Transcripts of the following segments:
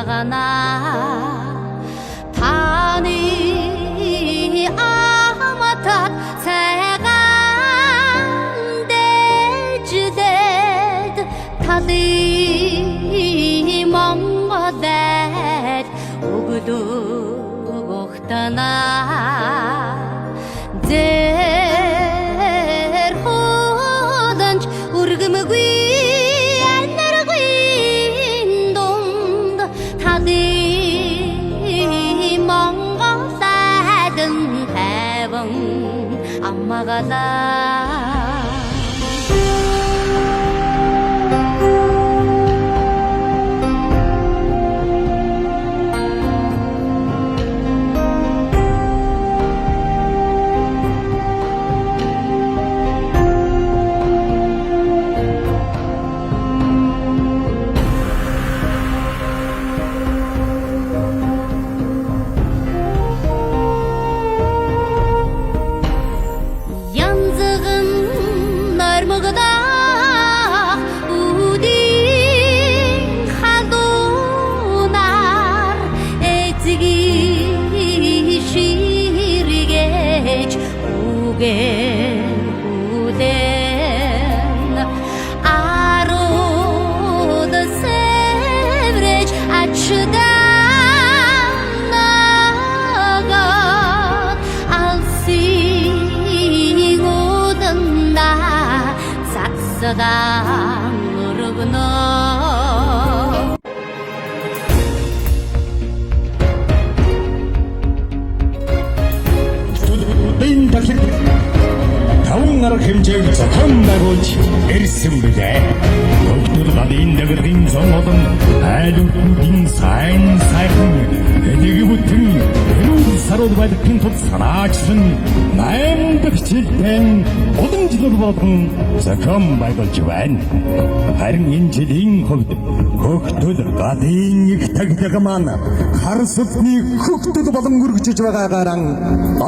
аммагана таны аматат сайган дэждэд таны монгодад өгдөгтана зэр ходанч үргэмгүй анаргын дунд таны монгодадын таван аммагана таван хэмжээг зохион байгуулж ирсэн билээ. Бүгд гадын нэгрийн зон олон айлуудын сайн сайхан энийг бүтэн эрүүл сарууд байдгийн тул санаачсан 8 дахь жилийн улам жилээр болгон зохион байгуулж байна. Харин энэ жилийн хувьд хөгтөл гадын их тагтаг маань хар сүтний хөгтөл болон үргэлжиж байгаагаараа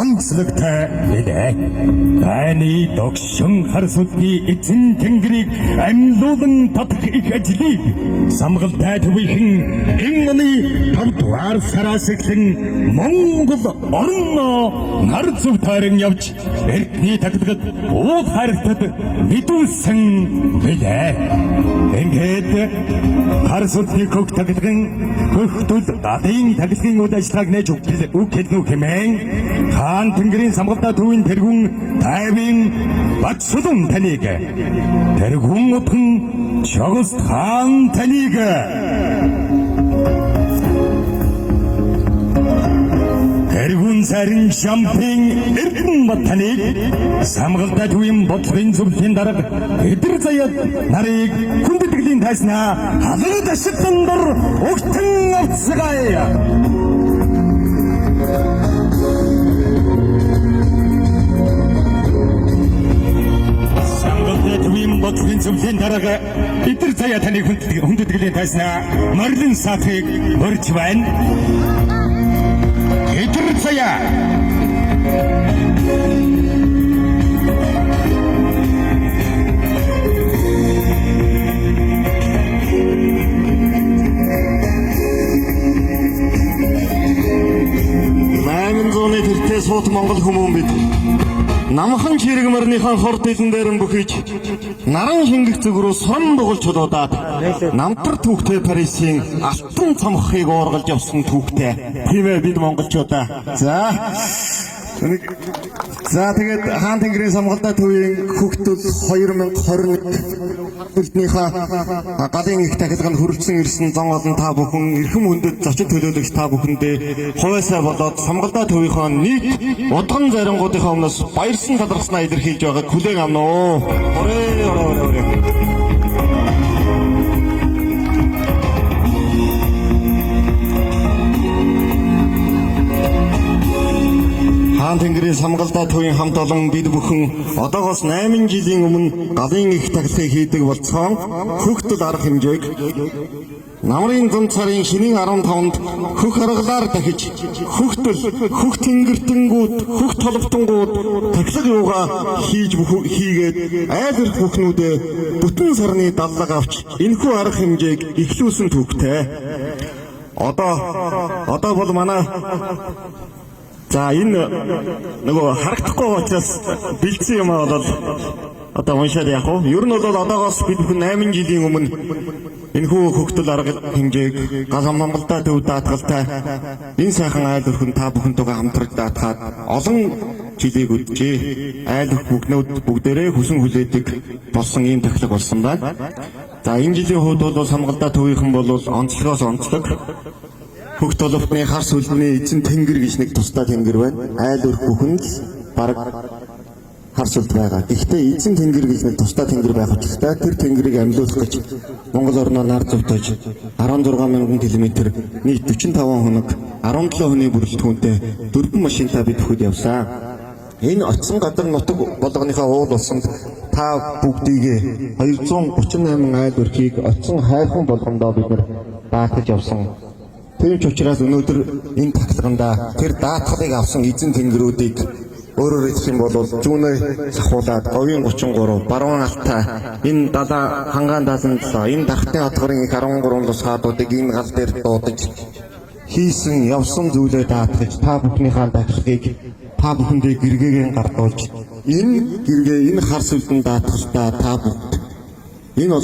онцлогтой билээ. Таны догшин хар сүтний эзэн тэнгэрийг амьлуулан татах их ажлыг самгалтай төвийнхэн энэ оны 5 дугаар сараас эхлэн Монгол орноо нар зүв тойрон явж эртний тагдагд ууд харагтад мэдүүлсэн билээ. Ингээд хар сүтний хөх тагдагын хөгтөл гадын таглагын үйл ажиллагааг нээж үг хэлнүү хэмээн хаан тэнгэрийн самгалтай төвийн тэргүүн тайвын Батсулан таныг тэргүүн утхан Чагас хаан таныг тэргүүн сарын шампин Эрдэнэбат таныг самгалтай төвийн бодлогын зөвлөлийн дарга эдэр заяад нарыг хүндэтгэлийн тайснаа халуун ашиглан дор өгтөн авцгаая. Төвийн бодлогын зөвлөлийн дарга эдэр заяа таны хүндэтгэлийн тайснаа морилын саатыг борж байна. Эдэр заяа Найман тэртээ суут Монгол хүмүүн бид намхан чирэг морныхан хорд дэлэн дээр бүхийж наран шингэх зүгрүү сон дугуйл чулуудаад намтар түүхтэй Парисын алтан цамхыг уургалж явсан түүхтэй тийм ээ бид монголчуудаа за тэгээд хаан тэнгэрийн самгалтай төвийн хөгтөл 2021 төлөвнийхээ галын их тахилганд хүрэлцэн ирсэн зан олон та бүхэн эрхэм хүндэт зочин төлөөлөгч та бүхэндээ хувьяасаа болоод самгалтай төвийнхөө нийт удган зарингуудынхаа өмнөөс баярсан талархснаа илэрхийлж байгааг хүлээн авна уу. Хаан тэнгэрийн самгалтай төвийн хамт олон бид бүхэн одоогоос 8 жилийн өмнө галын их тахилгыг хийдэг болцоон хөгтөл арга хэмжээг намрын зам царын шинийн 15-нд хөх аргалаар дахиж хөгтөл хөх тэнгэртэнгүүд хөх толготонгууд тахилга юугаа хийгээд айл эрх бүхнүүдээ бүтэн сарны даллага авч энэхүү арга хэмжээг эхлүүлсэн түүхтэй. Одоо бол манай за энэ нөгөө харагдахгүй учраас бэлдсэн юм бол одоо уншаад яах вэ? Ер нь бол одоогоос бид бүхэн 8 жилийн өмнө энэхүү хөгтөл арга хэмжээг Галан Монголда төв даатгалтай энэ сайхан айл өрхөн та бүхэнтэйгээ хамтраж даатгаад олон жилийг үджээ. Айл өрх бүгнүүд бүгдээрээ хүсэн хүлээдэг болсон ийм тахлаг болсон байна. За энэ жилийн хувьд бол Самгалда төвийнхэн бол онцлогоос онцлог хөгт толготны хар сүлмний эзэн тэнгэр гэж нэг тусдаа тэнгэр байна. Айл өрх бүхэнд бараг хар сүлд байгаа. Гэхдээ эзэн тэнгэр гэж нэг тусдаа тэнгэр байх учраас тэр тэнгэрийг амьлуулах гэж Монгол орноо нар зовтож 16,000 км нийт 45 хоног 17 хүний бүрэлдэхүүнтэй 4 машинтай бид бүхэд явсан. Энэ очсон гадар нутаг болгоныхаа уул болсонд та бүгдийг 238 айл өрхийг очсон хайрхан болгондоо бид нар даатгаж явсан. Тийм ч учраас өнөөдөр энэ таглаганда тэр даатгалыг авсан эзэн тэнгэрүүдийг өөрөөр хэлэх юм бол зүүнээ сахуулаад говийн 33 баруун алтай энэ далаа хангаан 77 энэ дархтны хатгарын их 13 лус хаадуудыг энэ гал дээр дуудаж хийсэн явсан зүйлээ даатгаж та бүхнийхээ дахлагыг та бүхэндээ гэргээгийн гардуулж энэ гэргээ энэ хар сүлдэн даатгалтай та бүгд энэ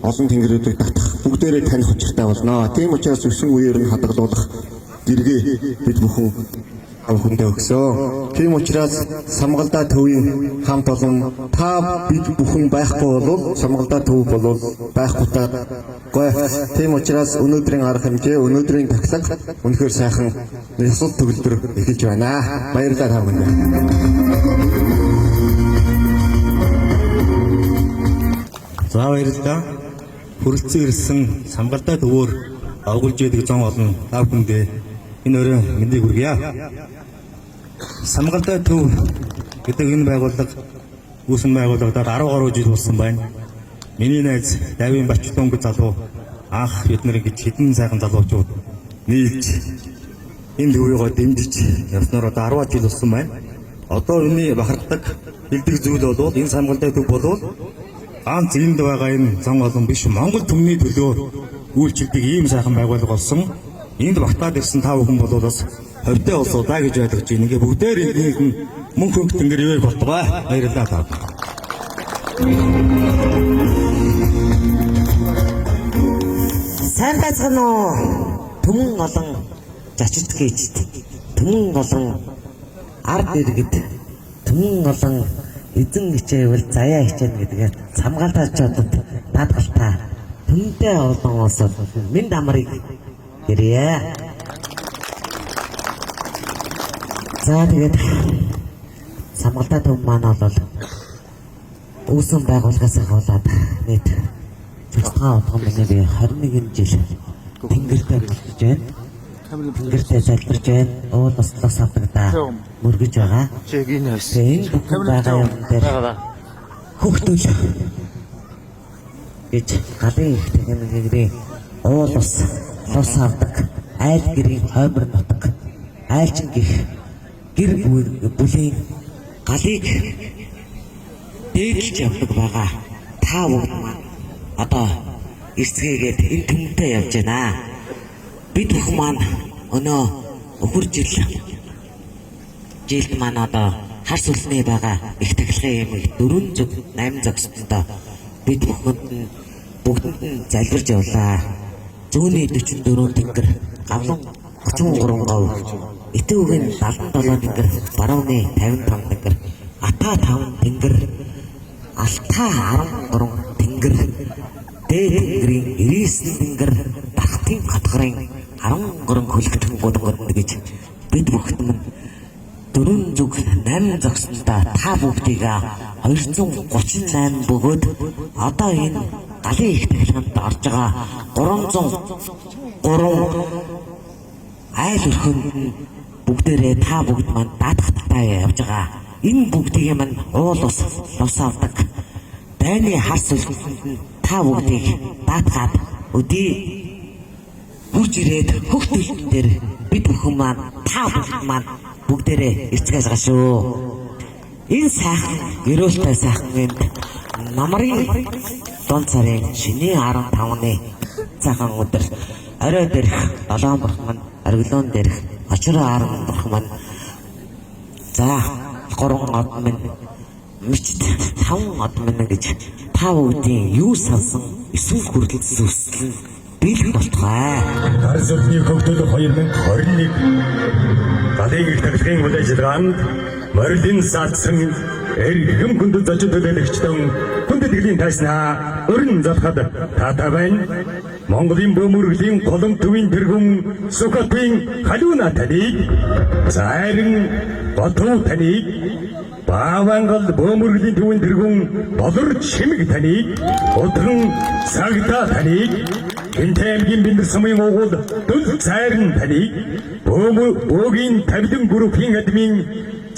олон тэнгэрүүдийг татах бүгдээрээ таних учиртай болно. Тийм учраас өсөн үеэр нь хадгалуулах гэргээ бид бүхэн бүхэндээ өгсөн. Тийм учраас Самгалда төвийн хамт олон та бид бүхэн байхгүй бол Самгалда төв бол байхгүй. Тийм учраас өнөөдрийн арга хэмжээ, өнөөдрийн тахлаг үнэхээр сайхан ёсол төгөлдөр эхэлж байна. Баярлалаа та бүхэнд. За баярлалаа. Хүрэлцэн ирсэн Самгалда төвөөр агуулж яадаг зан олон та бүхэндээ энэ өрөө мэндийг хүргье. Самгалда төв гэдэг энэ байгууллага үүсэн байгууллагадаар 10 гаруй жил болсон байна. Миний найз Давин Бачтонг залуу анх бид нар ингэж хэдэн сайхан залуучууд нийлж энэ төвийгөө дэмжиж явснаар одоо 10 жил болсон байна. Одоо энэ бахархдаг бэлдэг зүйл бол энэ Самгалда төв бол ганц энд байгаа энэ зан олон биш Монгол түмний төлөө үйлчилдэг ийм сайхан байгууллага болсон. Энд багтаад ирсэн та бүхэн бол бас ховтой олсуудаа гэж ойлгож байна. Ингээ бүгдээр энэ мөнх хөнгөт ингээ ивэр болтгоо. Баярлалаа та. Сайн байцгаана уу? Түмэн олон зочид гэж түмэн олон ард иргэд түмэн олон эзэн хичээвэл заяа хичээнэ гэдгээр Самгалдаачуудад даатгалтай түнтэй олон улс минь амрыг гэрээ. За тэгээд Самгалда төв маань бол үүсэн байгууллагаас хаваад нийт цэцгээ утган миний 21 жил тэнгэртэй мөргөж байна. Тэнгэртэй залбирж байна. Уул услаас авдагдаа мөргөж байгаа. Энэ бүхэн байгаа юм дээр хөхтөл гэж галын их техникийн уул ус авдаг айл гэрийн хоймор нутаг айлчин гих гэр бүлийн галыг дээдлж явдаг байгаа. Та бүгд маань одоо эсгээгээд энэ түмтэй явж байна. Бид бүхэн маань өнөө өхөр жилд маань одоо хар сүлний байгаа их тахилгын юм 408 зогсдоо бид бүхэнд бүгдэнд нь залбирж явлаа. Зүүнний 44 тэнгэр, гавлан 33 гов, Итүүгийн 77 тэнгэр, барууны 55 тэнгэр, Ата 5 тэнгэр, Алтаа 13 тэнгэр, Дээд тэнгэрийн 99 тэнгэр, Дархтын хатгарын 13 хөлгөтгөн гэж бид бүхэн минь 4 зүг 8 зогсондоо та бүгдийг 238 бөгөөд одоо энэ галын их тахилганд орж байгаа 303 айл өрхөнд бүгдээрээ та бүгд маань даатгахтай явж байгаа. Энэ бүгдийг маань уул ус авдаг дайны хар сүлгэнд та бүгдийг даатгаад өдий хурж ирээд хөхтөлтөн дээр бид бүхэн маань та бүгд маань бүгдээрээ эцгээс гашуу. Энэ сайхан гэрүүлтэй сайхан энд намрын дон царын шинийн 15-ны цагаан өдөр орой дээрх 7 бурхан маань оргилуун дээрх очроо 10 бурхан маань за 3 од минь мичт 5 од минь гэж та бүгдийн юу сансан эсвэл хүртэл зүсэл нь бэлэг болтугай. Гар зүрхний хөгтөл 2021 Гадын их тахлын үйл ажиллагаанд морилын саадсан эрхэм хүндэт зочин төлөөлөгчдөн хүндэт гэлийн тайснаа өрн залхад таатай байна. Монголын бөмбөргөлийн голом төвийн тэргүүн Сүхбаатарын халууна таныг зайран Батуу таныг Баавангал бөмбөргөлийн төвийн тэргүүн Болор Чимэг таныг Удран Сагда таныг Энтэмгийн бинэр сумын уугуул Дөл Зайран таныг Бөөгийн тавилан группийн админ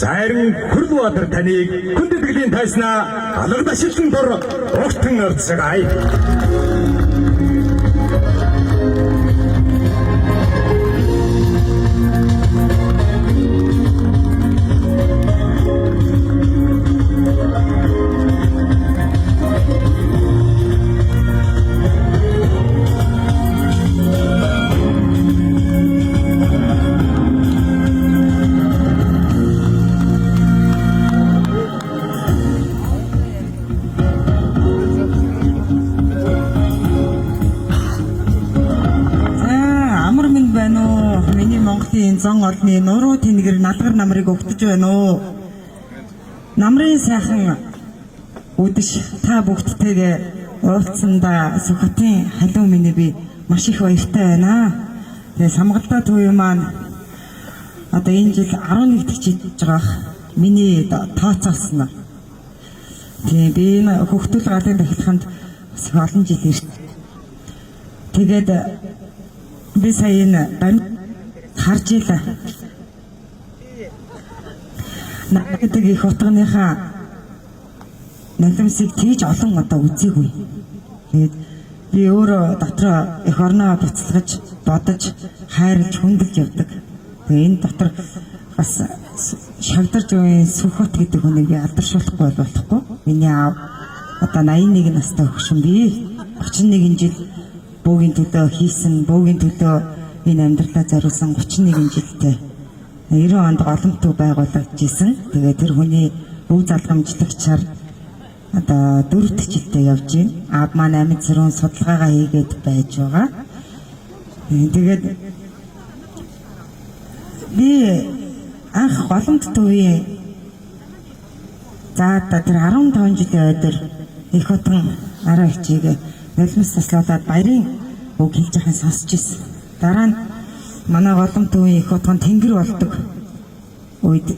Зайран Хүрлбаатар таныг хүндэт гэлийн тайснаа алгадаа шилэн дор огтон орцгоё. Зон олны нуруу тэнгэр налгар намрыг өгдөж байна уу? Намрын сайхан үдэш та бүгдтэйгээ уулзсандаа Сүхбаатарын халуун миний би маш их баяртай байна. Тэгээ самгалдаа төвийн маань одоо энэ жил 11 дэх жиж байгаах миний тооцоолсон. Тэгээ би энэ хөвгтөл галын дахилханд олон жил ирсэн. Тэгээд би сая энэ харж илаа. Наадаг их утганыхаа нулимсыг тийж олон одоо үзээгүй. Тэгээд би өөрөө дотроо их орноо буцалгаж, бодож, хайрлаж, хүндэлж явдаг. Тэгээд энэ дотор бас шавдарж буй Сүхбаат гэдэг хүнийг би алдаршуулахгүй болохгүй. Миний аав одоо 81 настай хөгшин би 31 жил бөөгийн төлөө хийсэн, бөөгийн төлөө энэ амьдралаа зориулсан 31 жилдээ 90 онд голом төв байгуулагдажсэн. Тэгээд тэр хүний өв залгамжлагчаар одоо 4 дэх жилдээ явж байна. Аав маань амьд зэрүүн судалгаагаа хийгээд байж байгаа. Тэгээд би анх голомт төвийн за тэр 15 жилийн өдөр их хотон араа хичээг нулимс таслуулаад баярын үг хэлж байхын сонсч ирсэн. Дараа нь манай голом төвийн их хотон тэнгэр болдог үед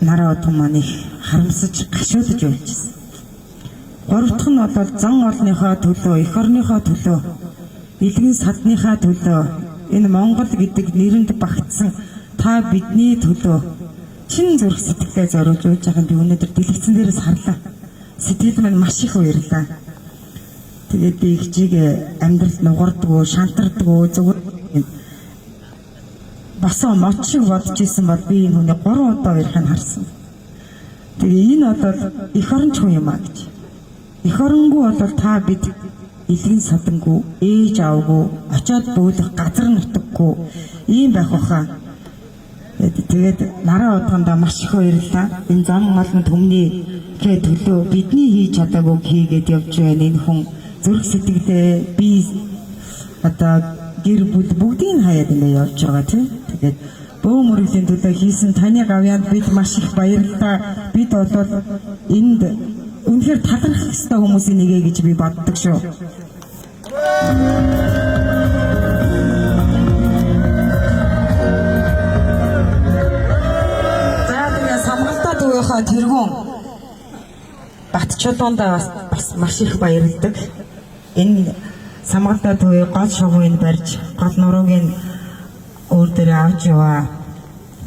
нараа отон маань их харамсаж гашуудж явжсэн. Гурав дахь нь бол зан олныхоо төлөө, эх орныхоо төлөө, илгэн садныхаа төлөө энэ Монгол гэдэг нэрэнд багтсан та бидний төлөө чин зүрх сэтгэлээ зориулж явж байгааг би өнөөдөр дэлгэцэн дээрээс харлаа. Сэтгэл минь маш их уярлаа. Тэгээд би хичээг амьдралд нугардггүй, шантардггүй зүгээр басаа мод шиг бодож исэн бол би энэ хүний 3 удаа уярхыг харсан. Тэгээ энэ бол эх оронч хүн юм аа гэж. Эх оронгүй бол та бид илгэн садангүй, ээж аавгүй, очиод бөөлөх газар нутаггүй ийм байх баха. Тэгээд нараа удганда маш их баярлалаа. Энэ зам олон төмний төлөө бидний хийж чадаагүй хийгээд явж байна. Энэ хүн зүрх сэтгэлээ би одоо гэр бүл бүгдийг хаяад ингэ явж байгаа тийм. Тэгээд бөө мөрөлийн төлөө хийсэн таны гавьяанд бид маш их баярлалаа. Бид бол энд үнэхээр талархах ёстой хүмүүсийн нэгэ гэж би боддог шүү. Самгалдаа төвийнхөө тэргүүн Батчууданд бас маш их баярлалдаг. Энэ самгалдаа төвийн гол шугууг барьж, гол нурууг нь өөр дээр авч яваа.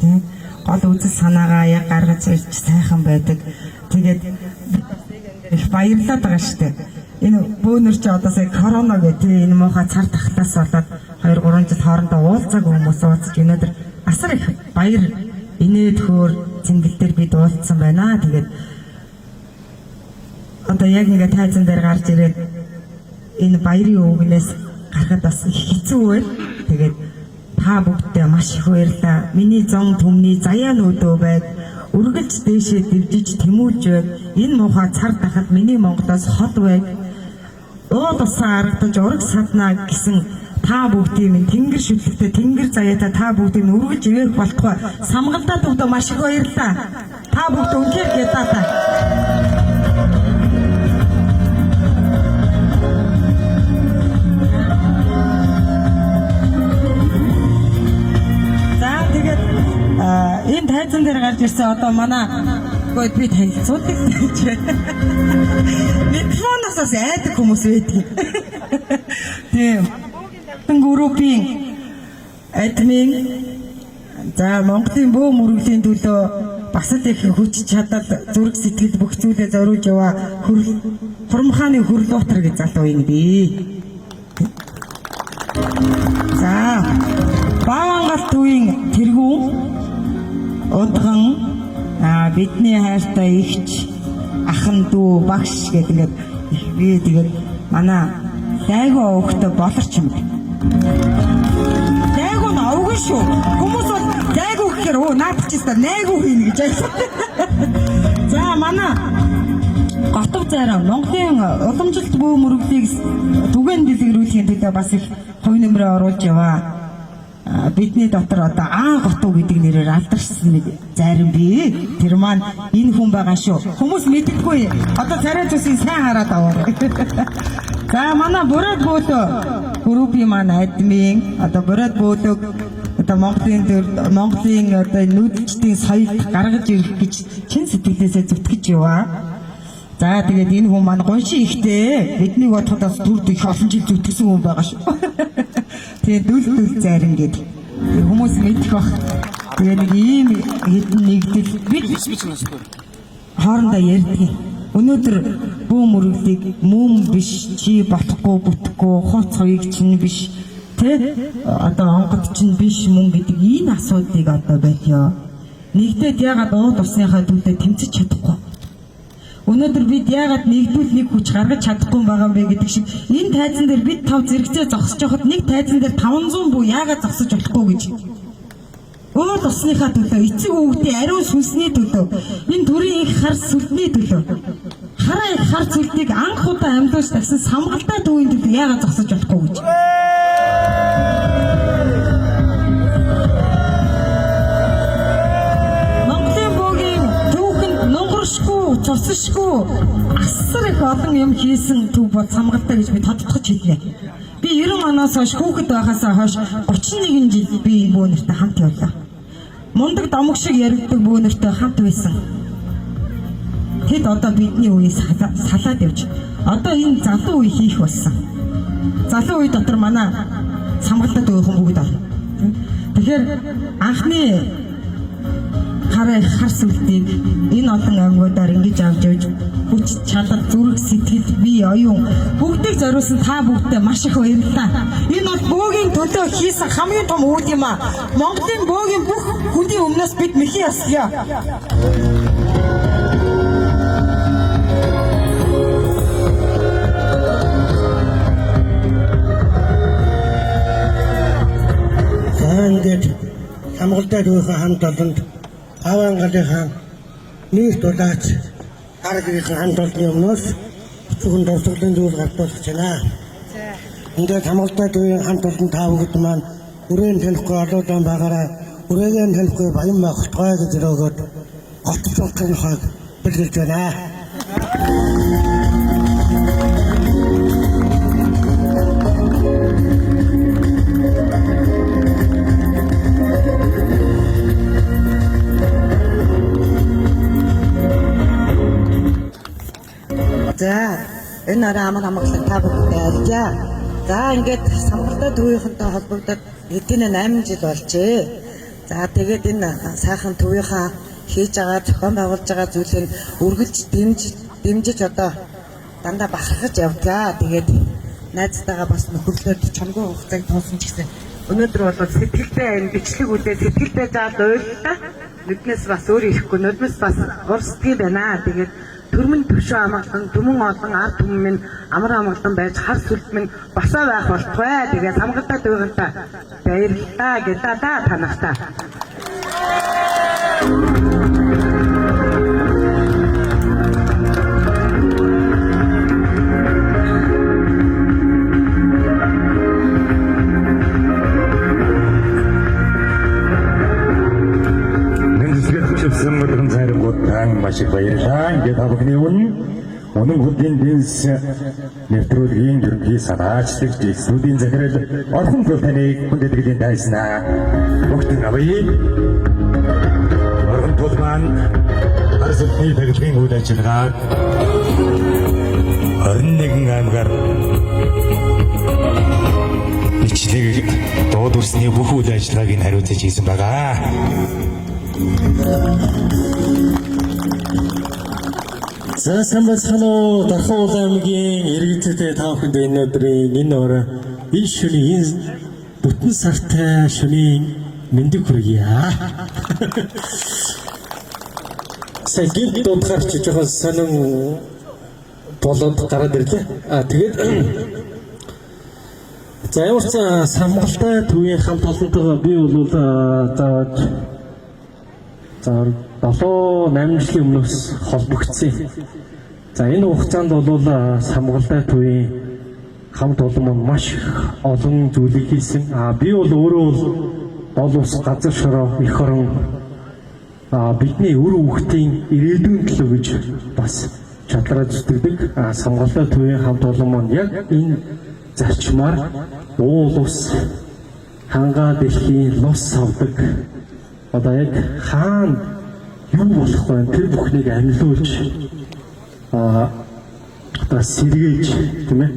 Тэг гол үзэл санаагаа яг гаргаж ирж сайхан байдаг. Тэгээд их баярлалаа байгаа шүү дээ. Энэ бөөнөр чи одоо сая корона гэдэг энэ муухай цар тахлаас болоод 2-3 жил хоорондоо уулзаагүй хүмүүс уулзаж өнөөдөр асар их баяр инээд хөөр цэнгэл дээр бид уулзсан байна. Тэгээд одоо яг ингээ тайзан дээр гарч ирээд энэ баярын өвгнээс харахад бас их хэцүү байна. Тэгээд та бүгдээ маш их баярлалаа. Миний зон төмний заяа нүүдөө байг үргэлж дээшээ дэвжиж тэмүүлж байг. Энэ муухай цар тахад миний Монголоос хол байг. Ууд усаа аргадаж ураг саднаа гэсэн та бүгдийн минь тэнгэр шүтлэгтэй тэнгэр заяатай та бүгдийн үргэлж ивэх болтугай. Самгалдаа бүгдөө маш их баярлалаа. Та бүгд үнхээр ядаатай. Энэ тайзан дээр гарч ирсэн одоо манай гойд би танилцуулдаг гэж. Микрофоноос бас айдаг хүмүүс байдаг. Тийм. Группийн админ за Монголын бөө мөрөглийн төлөө бас л их хүч чадал зүрх сэтгэл бүх зүйлээ зориулж яваа хурамхааны хөрлөтөр гэж залуу юм би. За Баавангал төвийн тэргүүн удган бидний хайртай ихч ахан дүү багш гэдэг ингээд би тэгээд манай дайгуу өвгтө болорч юм. Дайгуу нь овгон шүү. Хүмүүс бол дайгуу гэхээр наад чистэ найгуу хийнэ гэж байсан. За манай Готов зарим Монголын уламжилт бөө мөрөглийг түгээн дэлгэрүүлэхийн төлөө бас их хувь нэмрээ оруулж яваа. Бидний дотор одоо Готов гэдэг нэрээр алдаршсан зарим бий. Тэр маань энэ хүн байгаа шүү. Хүмүүс мэддэггүй. Одоо царай зүсийг сайн хараад аваа. За манай Бурад бөөдөө группийн маань админ одоо Бурад бөөдөг одоо Монголын одоо нүүдэлчдийн соёлд гаргаж ирэх гэж чин сэтгэлээсээ зүтгэж яваа. За тэгээд энэ хүн маань гоншин ихтэй бидний бодоход бас дүрд их олон жил зүтгэсэн хүн байгаа шүү. Тэгээд дүл зарим гэдэг хүмүүс мэдэх бах. Тэгээд нэг ийм хэдэн нэгдэл бид хоорондоо ярьдаг. Өнөөдөр бөө мөрөглийг мөн биш чи болохгүй бүтэхгүй хуц хоёрыг чинь биш тэ одоо онгод чинь биш мөн гэдэг энэ асуудлыг одоо байлаа. Нэгдээд ягаад ууд усныхаа төлөө тэмцэж чадахгүй. Өнөөдөр бид ягаад нэгдвэл нэг хүч гаргаж чадахгүй байгаа юм бэ гэдэг шиг энэ тайзан дээр бид тав зэрэгцээ зогсож байхад нэг тайзан дээр 500 бүү ягаад зогсож болохгүй гэж. Ууд усныхаа төлөө эцэг өвгдийн ариун сүнсний төлөө энэ төрийн их хар сүлдний төлөө хараа их хар сүлдийг анх удаа амьдуулж тавьсан самгалтай төвийн төлөө ягаад зогсож болохгүй гэж. Цусшгүй асар их олон юм хийсэн төв бод самгалтай гэж би тодтогч хэлнэ. Би 90 оноос хойш хүүхэд байхасаа хойш 31 жил би бөө нэртэй хамт явлаа. Мундаг домог шиг яригддаг бөө нэртэй хамт байсан. Тэд одоо бидний үеийг салаад явж одоо энэ залуу үе хийх болсон. Залуу үе дотор манай самгалтай төв хүн бүгд орно. Тэгэхээр анхны хараа хар сүлдийг энэ олон аймагуудаар ингэж авч явж хүч чадал зүрх сэтгэл бие оюун бүгдийг зориулсан та бүгдээ маш их баярлалаа. Энэ бол бөөгийн төлөө хийсэн хамгийн том үйл юм аа. Монголын бөөгийн бүх хүний өмнөөс бид мэхий яслаа. Ингээд хамгаалтай дүүхэн хамт олонд Авангалынхаа нийт удаач аргийнхаа хамт олонны өмнөөс зөвхөн дурсгалын зүйл гартуулж байна. Ингээд хамгаалтай дүүхэн хамт олон та бүгд маань үрэн хэлэхгүй олоодан байгаараа үрээгээ хэлэхгүй баян багтгай гэж өрөөгд готч болохын хойд бэлгэлж байна. За энэ арай амар амгалан та бүхэнд ярьжаа. За ингээд самгалтай төвийнхөнтэй холбогдоод эдгээр 8 жил болжээ. За тэгээд энэ сайхан төвийнхаа хийж байгаа зохион байгуулж байгаа зүйлийг үргэлж дэмжиж одоо дандаа бахархаж явдлаа. Тэгээд найзтайгаа бас нөхөрлөд чамгүй хугацааг тоосон ч гэсэн өнөөдөр бол сэтгэлдээ энэ бичлэг үлээ сэтгэлдээ заал ойллаа. Нүднээс бас өөр ирэхгүй нүднээс бас урсдгий байна. Тэгээд төрмөн төвшөө амгалан түмэн олон ард түмэн минь амар амгалан байж хар сүлт минь босоо байх болтугай. Тэгээд самгалдаа дүүгэнтаа баярлалаа гэлээ да танахтаа. Шивсэн мөрөн заргуудаа маш их баярлалаа. Ингээд та бүхний өнөн хөдлийн бинс нэвтрүүлгийн ерөнхий санаачлагч студийн захирал орхон таныг хүндэтгэлийн дайснаа. Бүгд авъя. Орхон тулман харсны таглагын үйл ажиллагаа 21 аймгаар бичлэг доод үрсний бүх үйл ажиллагааг нь хариуцаж хийсэн байгаа. За сайн байцгаана уу? Дархан улаамгийн иргэдэд та бүхэнд энэ өдрийн энэ орой энэ шөнийн энэ бүтэн сартай шөнийн мэндийг хүргье. Сайн гинт дуудахаар ч жоохон сонин болоод гараад ирлээ. Тэгээд за ямар ч самгалтай төвийн хамт олонтойгоо би бол за 7-8 жилийн өмнөөс холбогдсон. За энэ хугацаанд бол самгалтай төвийн хамт олон маань маш олон зүйлийг хийсэн. Би бол өөрөө бол ус газар шороо эх орон бидний өр хүүхдийн ирээдүйн төлөө гэж бас чадраа зүтгэдэг. Самгалтай төвийн хамт олон маань яг энэ зарчмаар уул ус хангаа дэлхийн лус авдаг. Одоо яг хаана юу болох вэ? Тэр бүхнийг амьлуулж одоо сэргээж тийм ээ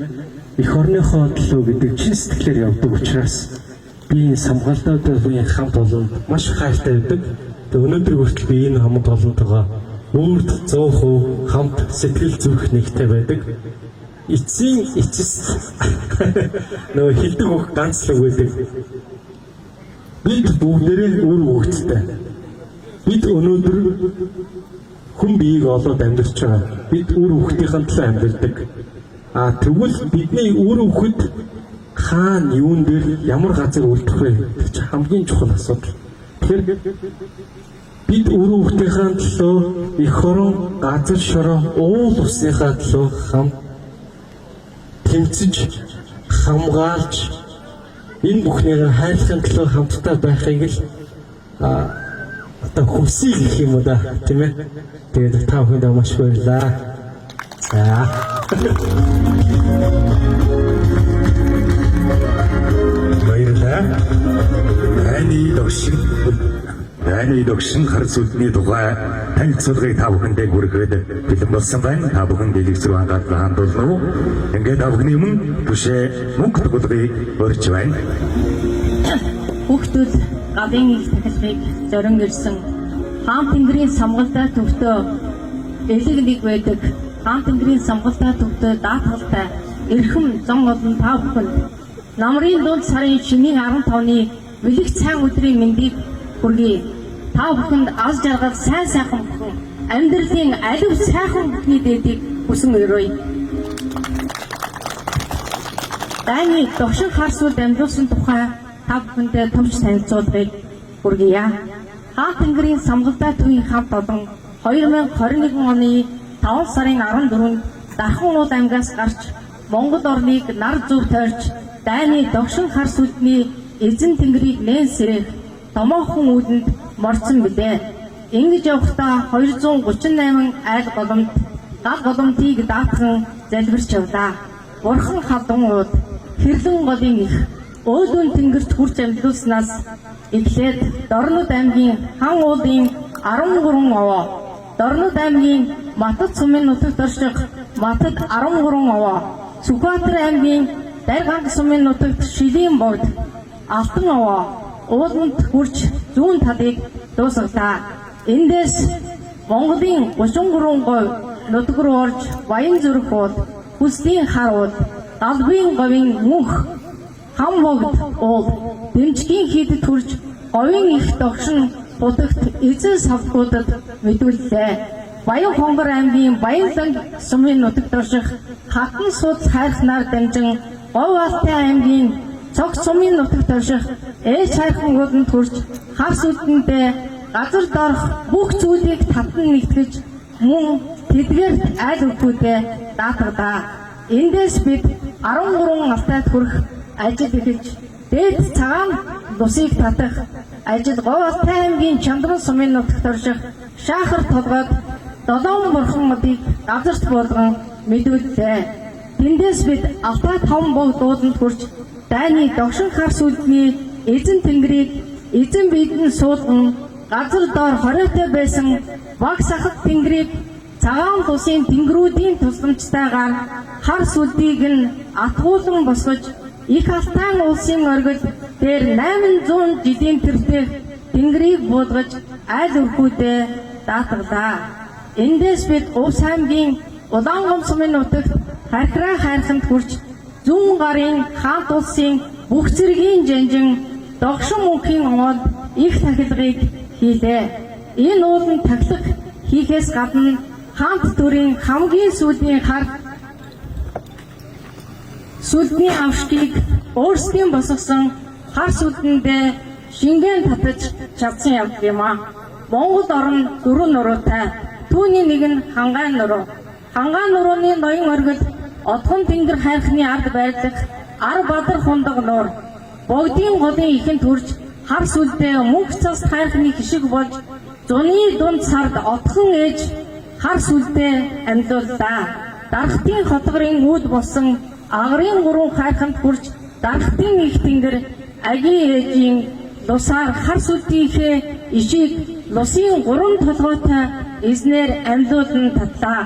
эх орныхоо төлөө гэдэг чин сэтгэлээр явдаг учраас би самгалтай төвийн хамт олонд маш хайртай байдаг. Өнөөдөр хүртэл би энэ хамт олонтойгоо өөрт 100% хамт сэтгэл зүрх нэгтэй байдаг. Эцсийн эцэс нөгөө хилдэг бүх ганц л байдаг. Бид бүгдээрээ өөр хөвгттэй. Бид өнөөдөр хүн биеийг олоод амьдарч байгаа. Бид өөр хөвгтийн төлөө амьдардаг. Тэгвэл бидний өөр хөвгт хаана юун дээр ямар газар үлдэх вэ? Тэр чинь хамгийн чухал асуудал. Тэгэхээр бид өөр хөвгтийн төлөө эх орон, газар шороо, уул усныхаа төлөө хамт тэмцэж хамгаалж энэ бүхнийг хайрлахын төлөө хамтдаа байхыг л одоо хүсье гэх юм уу да тийм ээ. Тэгээд та бүхэнд маш баярлалаа. За баярлалаа. Таны догшин хар сүлдний тухай танилцуулгыг та бүхэндээ хүргээд бэлэн болсон байна. Та бүхэн дэлгэц рүү хангаад хандуулна уу? Ингээд та бүхний өмнө бүшээ мөнгө төгөлгийг өрж байна. Хүүхдүүд гадын их тахилгыг зорин ирсэн хаан тэнгэрийн самгалтай төвтөө элэг нэг байдаг. Хаан тэнгэрийн самгалтай төвтөө даатгалтай эрхэм зон олон та бүхэнд намрын дунд сарын шинийн 15-ны бэлэг цайн өдрийн мэндийг хүргэе. Та бүхэнд аз жаргал сайн сайхан бүхэн амьдралын алив сайхан бүхний дээдийг хүсэн өрөөе. Дайны догшин хар сүлд амьдуулсан тухай та бүхэндээ томч танилцуулгыг хүргье. Хаан тэнгэрийн самгалтай төвийн хамт олон 2021 оны 5 сарын 14-нд Дархан уул аймгаас гарч Монгол орныг нар зүв тойрч дайны догшин хар сүлдний эзэн тэнгэрийг нээн сэрэх томоохон үүдэнд морцсон билээ. Ингэж явахдаа 238 айл голомт гал голомтыг даатхан залбирч явлаа. Бурхан халуун ууд хэрлэн голын их өөдөн тэнгэрт хурц амьдлуулснаас эхлээд Дорнод аймгийн хан уулын 13 овоо, Дорнод аймгийн Матад сумын нутагт орших Матад 13 овоо, Сүхбаатар аймгийн Дарганг сумын нутагт Шилийн богд Алтан овоо ууланд хурж зүүн талыг дуусгалаа. Эндээс Монголын 33% нутаг руу орж Баян зүрх уул, Хүслийн хар уул, Галбын говийн мөнх хам богд уул дэмжгийн хийдэд хүрч говийн их догшин будагт эзэн савгуудад мэдүүллээ. Баян Хонгор аймгийн Баянлан сумын нутагт орших Хатан сууд хайрхнаар дамжин Говь Алтай аймгийн Цогц сумын нутагт орших Ээж хайрхан ууланд хүрч хар сүлдэндээ газар доорх бүх зүйлийг татан нэгтгэж мөн тэдгээрт айл өгөхүүдээ даатгадаа. Эндээс бид 13 алтайд хүрэх ажил эхэлж дээд цагаан бусыг татах ажил Говь Алтай аймгийн Чандран сумын нутагт орших Шаахар толгойд 7 бурхан модыг газарт буулган мэдүүллээ. Тэндээс бид Алтай 5 бог дууданд хүрч дайны догшин хар сүлдний эзэн тэнгэрийг эзэн биедэн суулган газар доор хориотой байсан баг сахад тэнгэрийг цагаан тусын тэнгэрүүдийн тусламжтайгаар хар сүлдийг нь атгуулan босгож их Алтайн улсын оргил дээр 800 жилийн тэртех тэнгэрийг буулгаж айл өрхүүдээ даатгалаа. Эндээс бид Увс аймгийн Улаангом сумын нутагт Хархираа хайрханд хүрч зүүн гарын хаант улсын бүх зэргийн жанжин догшин мөнхийн овоод их тахилгыг хийлээ. Энэ уулын тахилга хийхээс гадна хаант төрийн хамгийн сүүлийн хар сүлдний авшгийг өөрсдийн босгосон хар сүлдэндээ шингэн татаж чадсан явдал юм а. Монгол орн 4 нуруутай. Түүний нэг нь Хангаан нуруу. Хангаан нурууны ноён оргил Отгон тэнгэр хайрхны ард байрлах Ар Бадар хундаг нуур. Богдын голын ихэнд хүрч хар сүлдээ мөнх цас хайрхны хишиг болж зуны дунд сард отхон ээж хар сүлдээ амьлууллаа. Дархтын хотгорын үүд болсон агрын 3 хайрханд хүрч дархтын их тэнгэр агийн ээжийн лусаар хар сүлдийнхээ ишийг лусын 3 толгойтой эзнэр амьлуулан татлаа.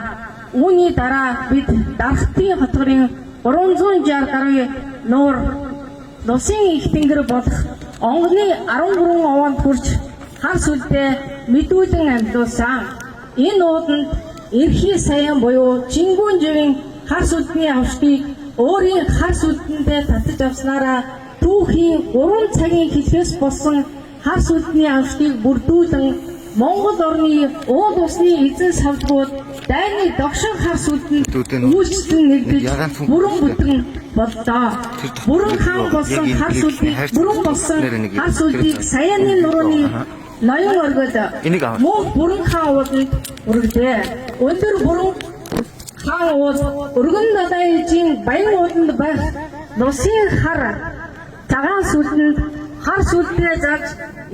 Үүний дараа бид дархтын хотгорын 360 гаруй нуур лусын их тэнгэр болох онгоны 13 овоонд хүрч хар сүлдээ мэдүүлэн амьлуулсан. Энэ ууланд эрхий саяан буюу Чингүн живийн хар сүлдний авшгийг өөрийн хар сүлдэндээ татаж авснараа түүхийн 3 цагийн хэлхээс болсон хар сүлдний авшгийг бүрдүүлэн Монгол орны уул усны эзэн савлгууд дайны догшин хар сүлдэнд үйлчлэн нэгдэж бүрэн бүтэн боллоо. Бүрэн хаан болсон хар сүлдийг саяаны нурууны ноён оргил мөнх бүрэн хаан ууланд үргэлжээ. Өндөр бүрэн хаан уул өргөн далайн ээжийн баян ууланд байх нусын хар цагаан сүлдэнд хар сүлдээ заж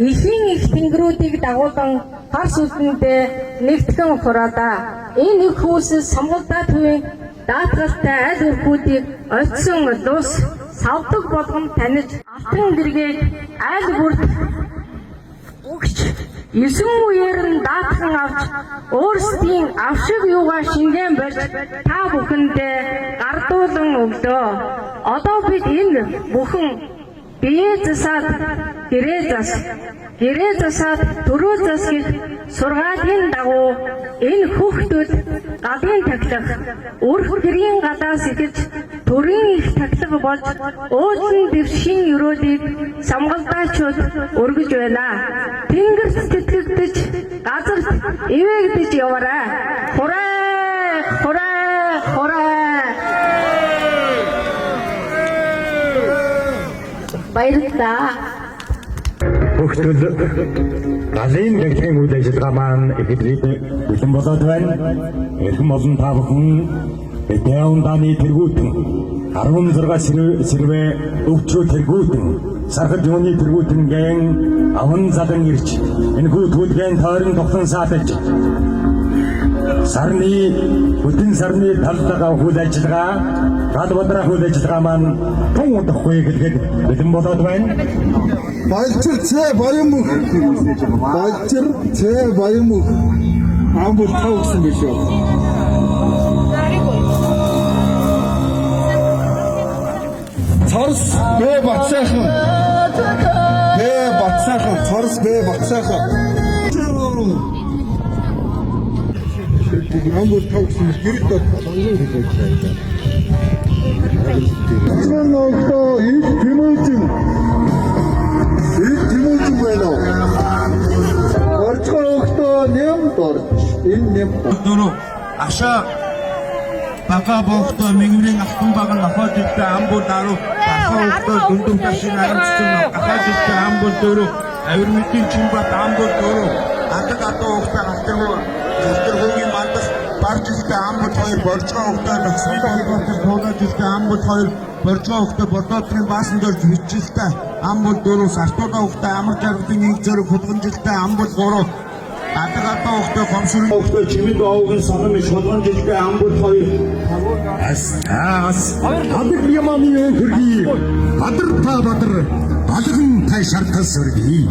эхийн их тэнгэрүүдийг дагуулan хар сүлдэндээ нэгтгэн хураадаа. Энэ их хүйсэс Сонголдоо төвийн даатгалтай аль өрхүүдийг оцсон лус савдаг болгон таних алтан гэргээд аль бүрд өгч 9 үеэр нь даатхан авч өөрсдийн авшиг юугаа шингэн барьж та бүхэндээ гардуулан өглөө. Одоо бид энэ бүхэн бие засаад гэрээ засаад төрөө засгих сургаалын дагуу энэ хүүхдүүд галын тахилга өрх гэрийн галаас ихэж төрийн их тахилга болж уулын дэвшин өрөөлийг самгалдаачууд өргөж байна. Тэнгэрт тэтгэгдэж газарт ивэгдэж яваарай. Хураа. Баярлалаа. Хүүхдүүд галын гэрхийн үйл ажиллагаа маань эхлээд бэлэн болоод байна. Эрхэм олон та бүхэн Эдэн дааны тэргүүтэн 16 сэрвээ өвчөө тэргүүтэн сархад юуны тэргүүтэнгийн аван задан ирж энэ хүүтгүүлгэн тойрон тогтсон саатаж бүтэн сарны талдага үйл ажиллагаа гал бодрах үйл ажиллагаа маань тун удахгүй гэлгээд бэлэн болоод байна. Балчир цэ баян мөх амбул тавсан биш үү? Цорс бэ батсайхан цорс бэ батсайхан амбул тавсан гэрэлд сонгон хийж байна. Ногдоо их тэмүүлжин байна уу? Орцгоо өгтөө нэм дорч энэ нэм дөрөв ашаа бага бохтой мэгмрийн алтан баг нь ахаад идэх амбул даруй ахаа өгтөө дүндүн ташин арамцсан ахаад идэх амбул дөрөв авир мэдийн чимбат амбул дөрөв адаг адуу өгтөө галтерхүүгийн мандас барж идэх амбул хоёр борцоо өгтөө нөхцөл холбоотой туулаад идэх амбул хоёр борцоо өгтөө бордоотрын баасан дөрж хичээлтэй амбул дөрөв сартуудаа өгтөө амар жаргалын нэг зэрэг хулганжилтэй амбул гурав Атагата өгтөө гомшрын өгтөө чимэд овгийн сагын шулган жилтэй амбул хоёр Ас адаг яманы хөргий бадар та бадар балган тай шартас сөргий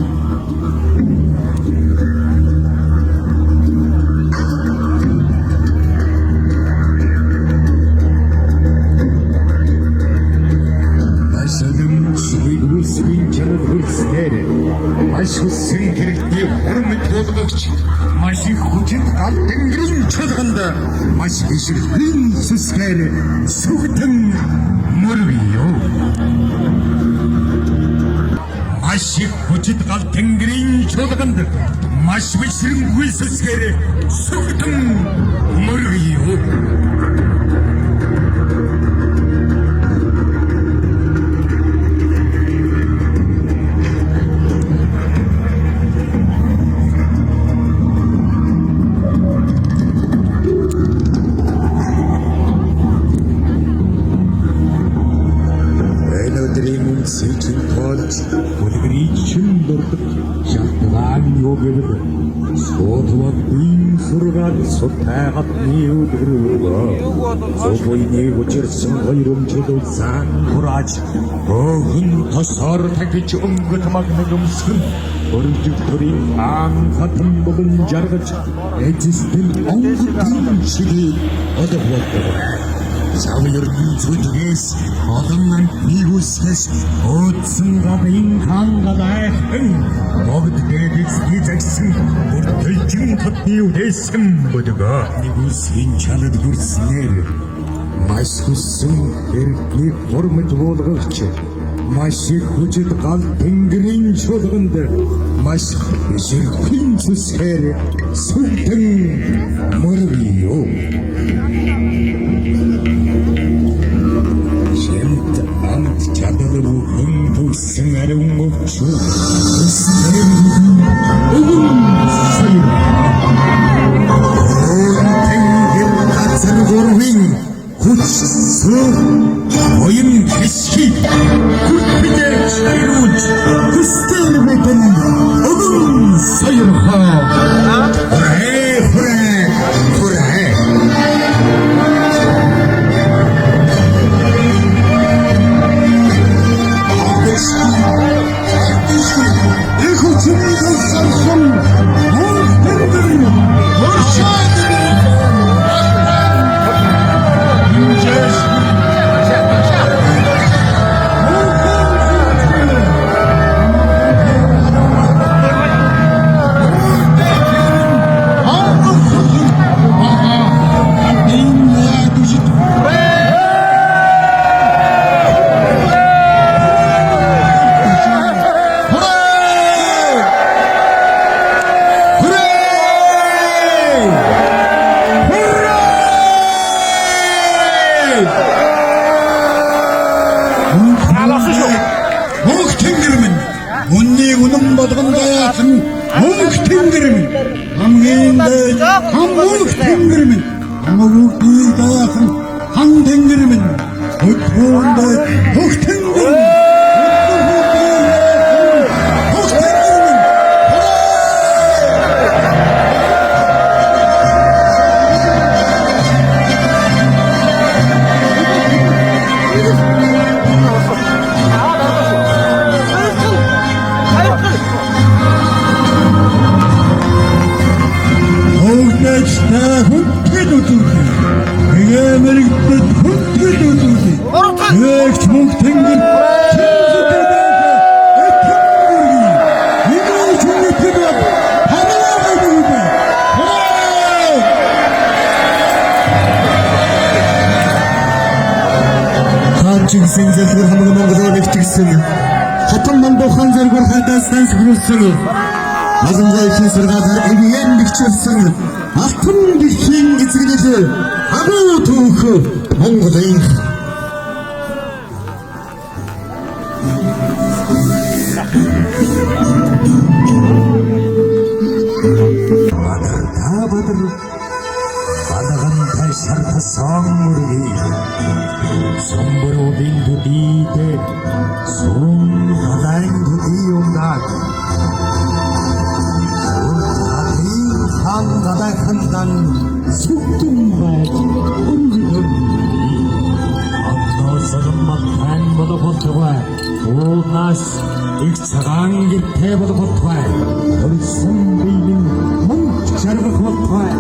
Сүрийн чанар хөрснээр маш хүссэн хэрэгтэй хөрмөд болгогч маш их хүчит гал тэнгэрийн чуулганд маш бишрхэн сүсгээр сүгтэн мөрвиё маш их хүчит гал тэнгэрийн чуулганд маш бишрхэн сүсгээр сүгтэн мөрвиё Сэжин тоолж бүлгэрийчин дурдаг шалтгаан юу гэвэл суудвал бин сургаад сутайгат нийлдгэрүүлээ зовойны учирсан хоёромжлол сан хурааж богн тосоор тагж өнгөт магнагымсгэн өржигтөрийн аан хатан болон жаргаж эцэстэн онгодын шигээ одоглоо Савьердын зүдгээс олон нэгүсгэс өдсөн гавын хангалайхан богд дэдис дизэгсэн бүртэлжин тотны үдээсэн бүдгөө нэгүсийн чанад хүрснээр маш хүссэн эрдний формд болгогч маш их хүчит гал тэнгэрийн чуулганд маш бишрхэн сүсгээр сүлтэн мөрвиё Шэмт амт чадалгүй хүн төгсөн ариун өвчөө өстерэн өгөн сайр Тэнгэр газар гурвын хүч сүр оюн хэсхий хүрт бидэж ирүүж хүстэр битэн өгөн сайр Чигсэн зэлгэр хамаг Монголоор нэгтгэсэн хатан мандуухан зэргээр хайдаас таньс хүрсэн Малангай их сургаалаар эвэн нэгчилсэн алтан дэлхийн эзэгнэл агуу түүх Монголын Бадар Бадаган тайшарта самурги Сомбородин дудите Сом хадайн дудиундаг Суртадин хан гадайхандан Сүттүн байг Ургидон Односаган матхан бодохотвай Уунаас их цагаан гэртэй бодохотвай Өрсөн бийлэн мөнгө чаргах болтвай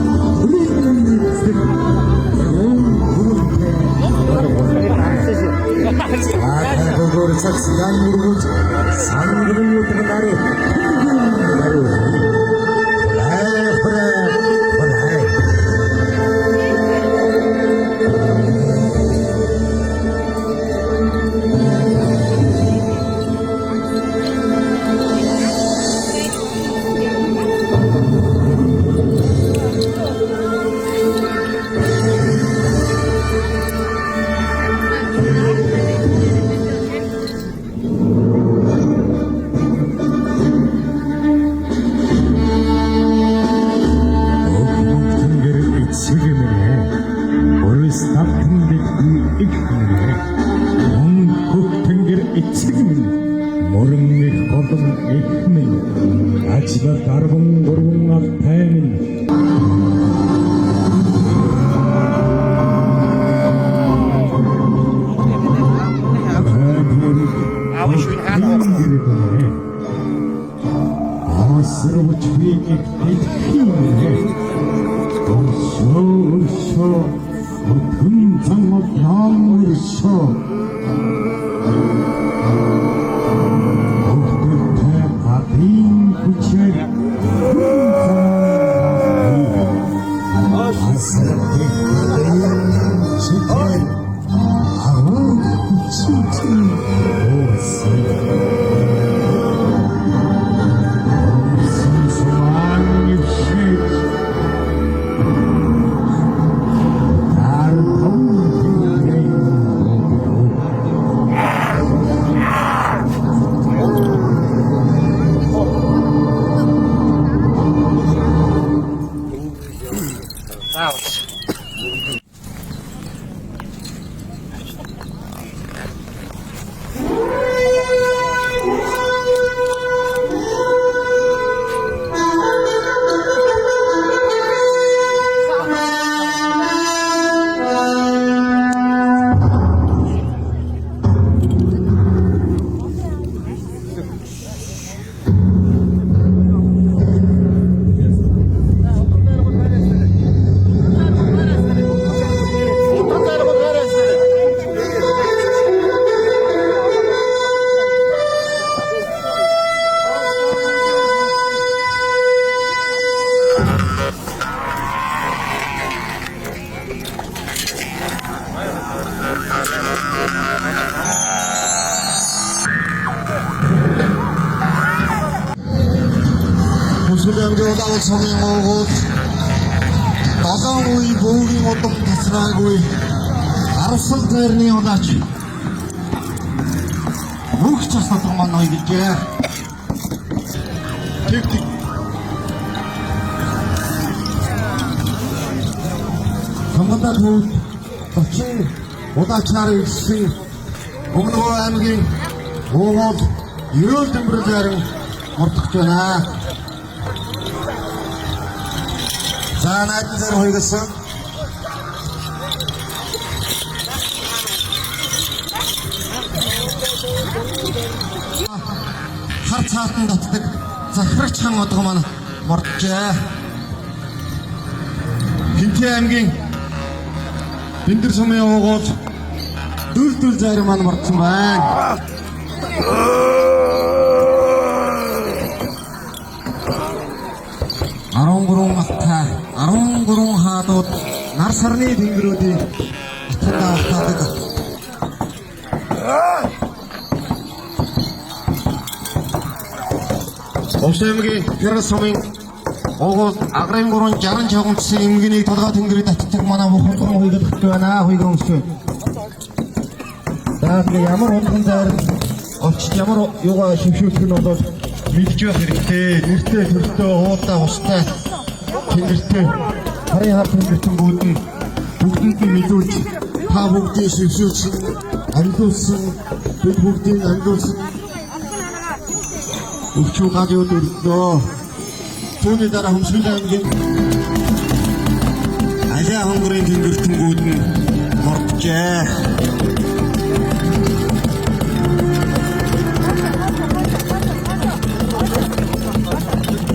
Ачба дарбан гурван автаймын Удаал сумын уугуул долоон үе бөөгийн удам тасраагүй арвсал зайрны удаач бүх цаслах маань ойгжээ. Тэг Сонгодог хүүд 30 удаачаар ирсэн Өмнөгөө аймгийн уугуул ерөөл тэмбэрлэр мордогч байна. За найдан зэрэг хоёрсон хар цаатан татдаг захирагч хан одго маань морджээ. Хинтээ аймгийн Бэндэр сумын уугуул дүл зайр маань мордсон байна. 13 хаадууд нар сарны тэнгэрүүдийн атгандаа автаадаг. Овсэмгийн Гэрэл сумын Угол агрын 360 жагунцсан эмгэнийг толгой тэнгэрийг татчих манай хурдан хуйгалах байна. Хуйгаа өмсгөө. За тэгээ ямар хурдан зайр очиж ямар юугаа шившүүлэх нь бол мэдж байх хэрэгтэй. Нэртэй төртөө уудаа устай тэнгэртэй харын хар тэнгэртэн бүүдэн бүгдийг мэдүүлж та бүгдийг шившүүлсэн амьдуулсан бид бүгдийг амьдуулсан өвчүү гадиуд өрдөө түүний дараа хөмсгөл аймгийн Алиа хонгорын тэнгэртэнгүүд нь морджээ.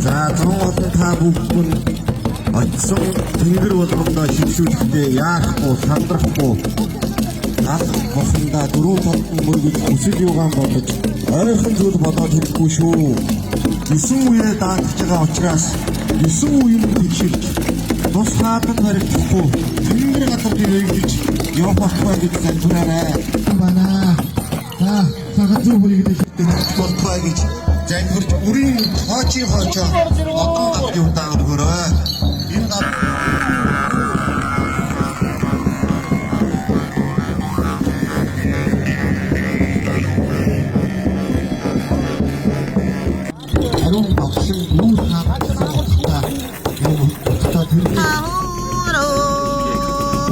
За зүүн олон та бүгд нь очсон тэнгэр болгондоо шившүүлэхдээ яахгүй сандрахгүй гал босондоо дөрөв толгон мөргөж хүсэл юугаан бодож ойрхон зүйл бодоод хэлэхгүй шүү. 9 үеэ даатж байгаа учраас 9 үеийн тэгшилж тус хаадан баригдахгүй тэнгэр газар дээрэгдэж явахгүй гэж залбираарай. Бана. Цагаат зүг бүрийгдэж болтгоо гэж залбирч үрийн хоочоо одон гал юутаа өргөрөө. Энэ гал Арун багшин юу таасан утгатай юм утгатай тэр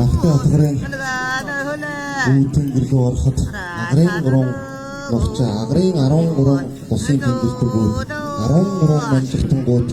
Ахтагрын тэнгэргүй ороход агрын 3 ногч агрын 13 усын тэнгэртгүүд 13 манжигтангууд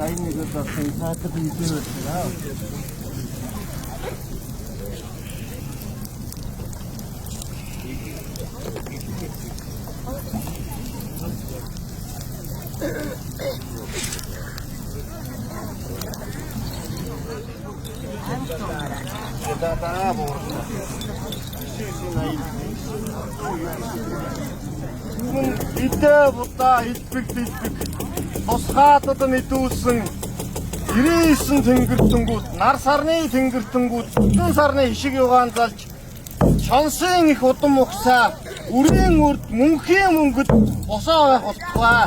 91-д болсон цаатар хийсэн байна. Идэ будаа хэлбэг тусгаадад мэдүүлсэн 99 тэнгэртэнгүүд нар сарны тэнгэртэнгүүд бүтэн сарны хишиг югаан залж шонсын их удам ухсаа үрийн үрд мөнхийн мөнгөд босоо байх болтугай.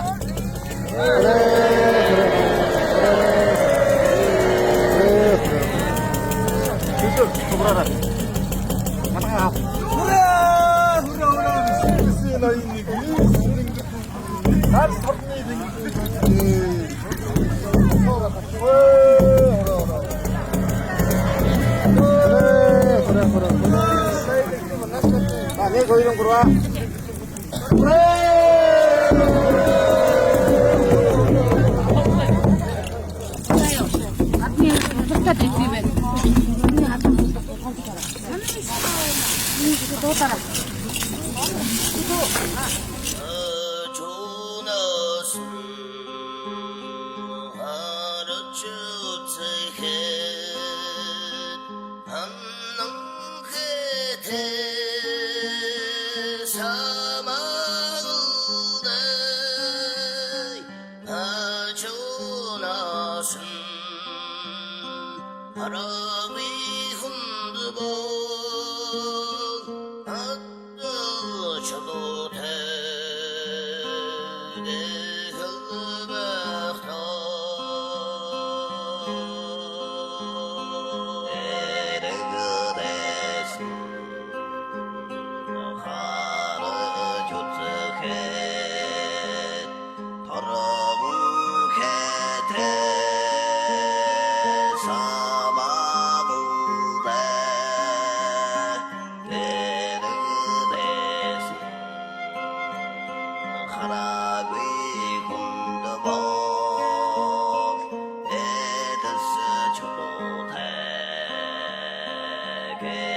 Okay.